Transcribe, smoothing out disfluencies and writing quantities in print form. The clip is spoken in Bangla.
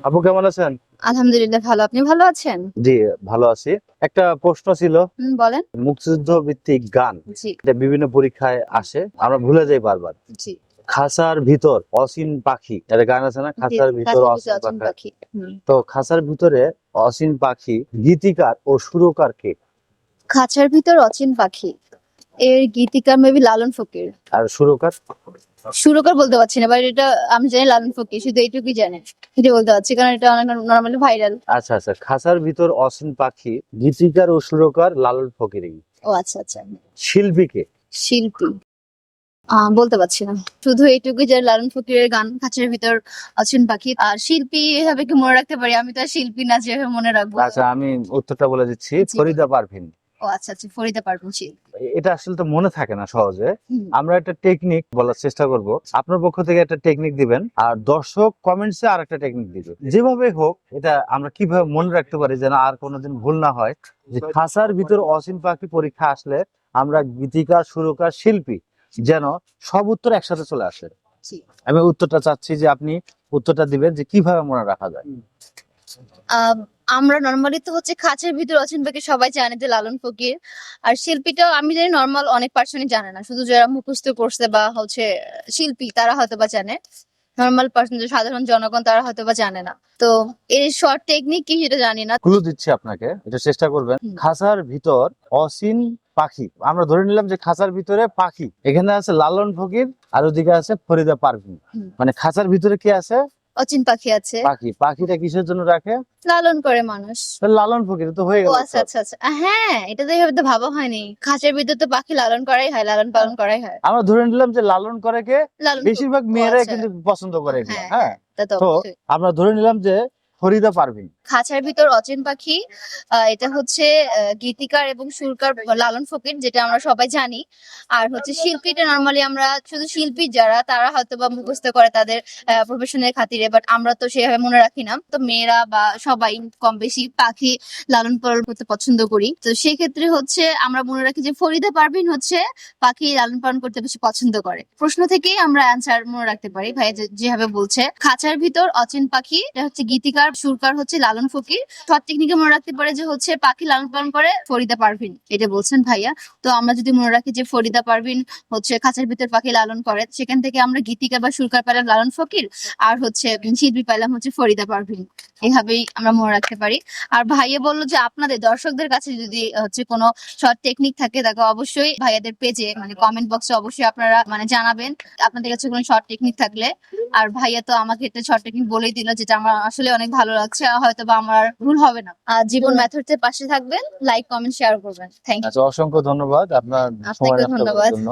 আপু কেমন আছেন? আলহামদুলিল্লাহ ভালো। আপনি ভালো আছেন? জি, ভালো আছি। একটা প্রশ্ন ছিল, বলেন। মুক্তিযুদ্ধ ভিত্তিক গান জি, এটা বিভিন্ন পরীক্ষায় আসে, আমরা ভুলে যাই বারবার। জি, খাঁচার ভিতর অসীম পাখি, একটা গান আছে না, জি, খাঁচার জি। ভিতর কাছের ভিতরে অসীম অচিন পাখি। পাখি। তো খাঁচার ভিতরে অসীম পাখি গীতিকার ও সুরকার কে? খাঁচার ভিতর অচিন পাখি। এর গীতিকার মেবি লালন ফকির। আর সুরকার? সুরকার বলতে পারছি না, বাট এটা আমি জানি লালন ফকির, শুধু এইটুকুই জানি। এটা বলতে পারছি কারণ এটা অনেক নরমালি ভাইরাল। আচ্ছা আচ্ছা, খাঁচার ভিতর অসীম পাখি, গীতিকার ও সুরকার লালন ফকির। ও আচ্ছা আচ্ছা। শিল্পী কে? শিল্পী বলতে পারছি না, শুধু এইটুকুই যে লালন ফকিরের গান খাঁচার ভিতর অচিন পাখি। আর শিল্পী এভাবে কি মনে রাখতে পারি? আমি তো আর শিল্পী না যেভাবে মনে রাখবো। আচ্ছা, আমি উত্তরটা বলে দিচ্ছি, জি, ফরিদা পারভিন। ও আচ্ছা আচ্ছা, ফরিদা পারভিন শিল্পী। এটা আসলে তো মনে থাকে না সহজে। হুম, আমরা একটা টেকনিক বলার চেষ্টা করব, আপনার পক্ষ থেকে একটা টেকনিক দিবেন আর দর্শক কমেন্টসে আর একটা টেকনিক দিবে, যেভাবে হোক এটা আমরা কিভাবে মনে রাখতে পারি যেন আর কোনোদিন ভুল না হয়। যে খাঁচার ভিতর অসীম পাখি পরীক্ষা আসলে আমরা গীতিকার সুরকার শিল্পী যেন সব উত্তর একসাথে চলে আসে। জি। আমি উত্তরটা চাচ্ছি যে আপনি উত্তরটা দিবেন যে কিভাবে মনে রাখা যায়। আম, আমরা নর্মালি তো হচ্ছে খাঁচার ভিতর অচিন পাখি সবাই জানে যে লালন ফকির। আর শিল্পীটাও আমি জানি নর্মাল অনেক পার্সনই জানে না, শুধু যারা মুখস্থ করছে বা হচ্ছে শিল্পী তারা হয়তো বা জানে। নর্মাল পার্সন, যে সাধারণ জনগণ, তারা হয়তো বা জানে না। তো এর শর্ট টেকনিক কি সেটা জানি না। ক্লু দিচ্ছি আপনাকে, এটা চেষ্টা করবেন। হুম, খাঁচার ভিতর অসীম পাখি, আমরা ধরে নিলাম যে খাঁচার ভিতরে পাখি, এখানে আছে লালন ফকির আর ওদিকে আছে ফরিদা পারভিন। হুম। মানে খাঁচার ভিতরে কি আছে? অচিন পাখি আছে। পাখি। পাখিটা কিসের জন্য রাখে? লালন করে মানুষ। তাহলে লালন ফকির তো হয়ে ও গেল আচ্ছা উত্তর। আচ্ছা আচ্ছা, হ্যাঁ, এটা তো এইভাবে তো ভাবা হয়নি। খাঁচার ভিতর তো পাখি লালন করাই হয়, লালন পালন করাই হয়। আমরা ধরে নিলাম যে লালন করে কে? লালন বেশিরভাগ ও মেয়েরাই আচ্ছা। কিন্তু পছন্দ করে এগুলো, হ্যাঁ হ্যাঁ। হ্যাঁ, তা তো তো অবশ্যই। আমরা ধরে নিলাম যে ফরিদা পারভিন। খাঁচার ভিতর অচিন পাখি, এটা হচ্ছে গীতিকার এবং সুরকার লালন ফকির, যেটা আমরা সবাই জানি। আর হচ্ছে শিল্পীটা নর্মালি আমরা শুধু শিল্পী যারা তারা হয়তো বা মুখস্থ করে তাদের প্রফেশনের খাতিরে, বাট আমরা তো সেভাবে মনে রাখি না। তো মেয়েরা বা সবাই কম বেশি পাখি লালন পালন করতে পছন্দ করি, তো সেক্ষেত্রে হচ্ছে আমরা মনে রাখি যে ফরিদা পারভিন হচ্ছে পাখি লালন পালন করতে বেশি পছন্দ করে। প্রশ্ন থেকেই আমরা অ্যান্সার মনে রাখতে পারি। ভাই যেভাবে বলছে খাঁচার ভিতর অচিন পাখি, এটা হচ্ছে গীতিকার, সুরকার হচ্ছে লালন ফকির। শর্ট টেকনিকে মনে রাখতে পারে যে হচ্ছে পাখি লালন পালন করে ফরিদা পারভিন, এটা বলছেন ভাইয়া। তো আমরা যদি মনে রাখি যে ফরিদা পারভিন হচ্ছে খাঁচার ভিতর পাখি লালন করে, সেখান থেকে আমরা গীতিকা বা সুরকার পেলাম লালন ফকির, আর হচ্ছে শিল্পী পেলাম হচ্ছে ফরিদা পারভিন। এভাবেই আমরা মনে রাখতে পারি। আর ভাইয়া বললো যে আপনাদের দর্শকদের কাছে যদি হচ্ছে কোনো শর্ট টেকনিক থাকে, তাকে অবশ্যই ভাইয়াদের পেজে মানে কমেন্ট বক্সে অবশ্যই আপনারা মানে জানাবেন আপনাদের কাছে কোনো শর্ট টেকনিক থাকলে। আর ভাইয়া তো আমাকে একটা শর্ট টেকনিক বলেই দিল, যেটা আমার আসলে অনেক ভালো লাগছে। হয়তো বা আমার ভুল হবে না। জীবন মেথডস এর পাশে থাকবেন, লাইক কমেন্ট শেয়ার করবেন। Thank you. আচ্ছা, অসংখ্য ধন্যবাদ আপনার সময় আপনাকেও নষ্ট করার ধন্যবাদ। জন্য।